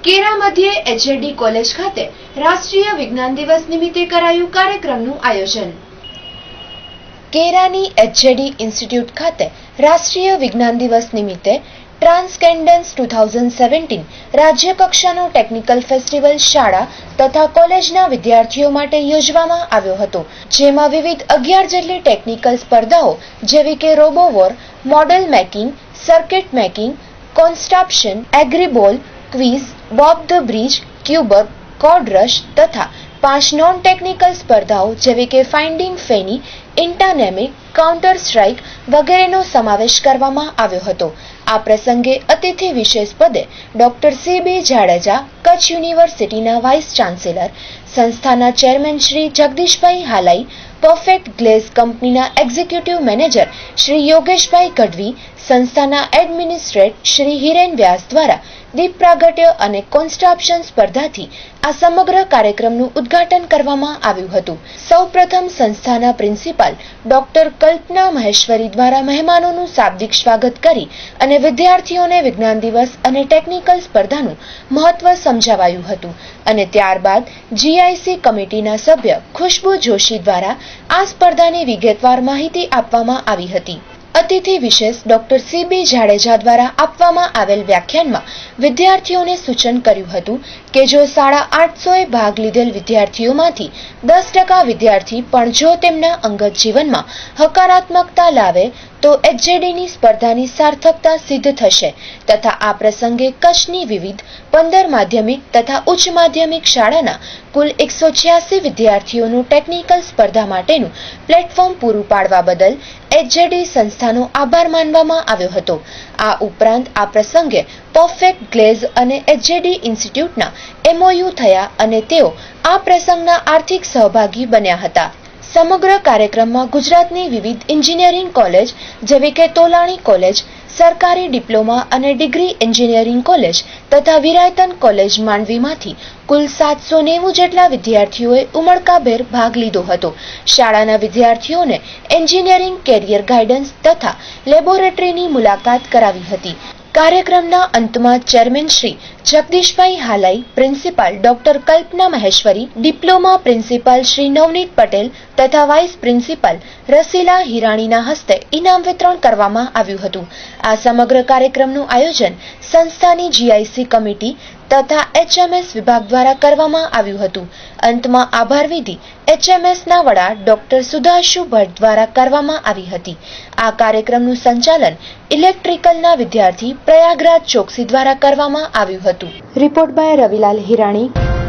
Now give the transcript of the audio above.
કેરા મધ્યે એચએડી કોલેજ ખાતે રાષ્ટ્રીય વિજ્ઞાન દિવસ નિમિત્તે કરાયું કાર્યક્રમનું આયોજન। કેરાની એચએડી ઇન્સ્ટિટ્યૂટ ખાતે રાષ્ટ્રીય વિજ્ઞાન દિવસ નિમિત્તે ટ્રાન્સકેન્ડન્સ 2017 રાજ્ય કક્ષાનો ટેકનિકલ ફેસ્ટિવલ શાળા તથા કોલેજના વિદ્યાર્થીઓ માટે યોજવામાં આવ્યો હતો, જેમાં વિવિધ 11 જેટલી ટેકનિકલ સ્પર્ધાઓ જેવી કે robowar, model making, circuit making, construction, એગ્રીબોલ, ક્વિઝ, બોબ ધ બ્રિજ, ક્યુબક, કોડ રશ તથા 5 નોન ટેકનિકલ સ્પર્ધાઓ જેવી કે ફાઇન્ડિંગ ફેની, ઇન્ટાનેમિક, કાઉન્ટર સ્ટ્રાઇક વગેરેનો સમાવેશ કરવામાં આવ્યો હતો। આ પ્રસંગે અતિથિ વિશેષ પદે ડોક્ટર સી.બી. જાડેજા, કચ્છ યુનિવર્સિટીના વાઇસ ચાન્સેલર, સંસ્થાના chairman Shri Jagdishbhai Halai, perfect glaze કંપનીના એક્ઝિક્યુટિવ મેનેજર શ્રી યોગેશભાઈ ગઢવી, સંસ્થાના એડમિનિસ્ટ્રેટર શ્રી હિરેન વ્યાસ દ્વારા દીપ પ્રાગટ્ય અને કોન્સ્ટ્રક્શન સ્પર્ધાથી આ સમગ્ર કાર્યક્રમનું ઉદ્ઘાટન કરવામાં આવ્યું હતું। સૌપ્રથમ સંસ્થાના પ્રિન્સિપાલ ડોક્ટર કલ્પના મહેશ્વરી દ્વારા મહેમાનોનું શાબ્દિક સ્વાગત કરી અને વિદ્યાર્થીઓને વિજ્ઞાન દિવસ અને ટેકનિકલ સ્પર્ધાનું મહત્વ સમજાવાયું હતું અને ત્યારબાદ જીઆઈસી કમિટીના સભ્ય ખુશ્બુ જોશી દ્વારા આ સ્પર્ધાની વિગતવાર માહિતી આપવામાં આવી હતી। અતિથિ વિશેષ ડોક્ટર સી.બી. જાડેજા દ્વારા આપવામાં આવેલ વ્યાખ્યાનમાં વિદ્યાર્થીઓને સૂચન કર્યું હતું કે જો 850 ભાગ લીધેલ વિદ્યાર્થીઓમાંથી 10% વિદ્યાર્થી પણ જો તેમના અંગત જીવનમાં હકારાત્મકતા લાવે તો એચએડીની સ્પર્ધાની સાર્થકતા સિદ્ધ થશે તથા આ પ્રસંગે કચ્છની વિવિધ 15 માધ્યમિક તથા ઉચ્ચ માધ્યમિક શાળાના કુલ 186 વિદ્યાર્થીઓનું ટેકનિકલ સ્પર્ધા માટેનું પ્લેટફોર્મ પૂરું પાડવા બદલ એચએડી સંસ્થાનો આભાર માનવામાં આવ્યો હતો। આ ઉપરાંત આ પ્રસંગે પરફેક્ટ ગ્લેઝ અને એચએડી ઇન્સ્ટિટ્યૂટના એમઓયુ થયા અને તેઓ આ પ્રસંગના આર્થિક સહભાગી બન્યા હતા। સમગ્ર કાર્યક્રમમાં ગુજરાતની વિવિધ એન્જિનિયરિંગ કોલેજ જેવી કે તોલાણી કોલેજ, સરકારી ડિપ્લોમા અને ડિગ્રી એન્જિનિયરિંગ કોલેજ તથા વિરાયતન કોલેજ માંડવીમાંથી કુલ 790 જેટલા વિદ્યાર્થીઓએ ઉમળકાભેર ભાગ લીધો હતો। શાળાના વિદ્યાર્થીઓને એન્જિનિયરિંગ કેરિયર ગાઈડન્સ તથા લેબોરેટરીની મુલાકાત કરાવી હતી। કાર્યક્રમના અંતમાં chairman Shri Jagdishbhai Halai, principal doctor કલ્પના મહેશ્વરી, ડિપ્લોમા પ્રિન્સિપાલ શ્રી નવનીત પટેલ તથા વાઇસ પ્રિન્સિપાલ રસીલા હિરાણીના હસ્તે ઇનામ વિતરણ કરવામાં આવ્યું હતું। આ સમગ્ર કાર્યક્રમનું આયોજન સંસ્થાની જીઆઈસી કમિટી તથા એચએમએસ વિભાગ દ્વારા કરવામાં આવ્યું હતું। અંતમાં આભાર વિધિ એચએમએસના વડા ડોક્ટર સુધાંશુ ભટ્ટ દ્વારા કરવામાં આવી હતી। આ કાર્યક્રમનું સંચાલન ઇલેક્ટ્રિકલના વિદ્યાર્થી પ્રયાગરાજ ચોકસી દ્વારા કરવામાં આવ્યું હતું। Report by Ravilal Hirani.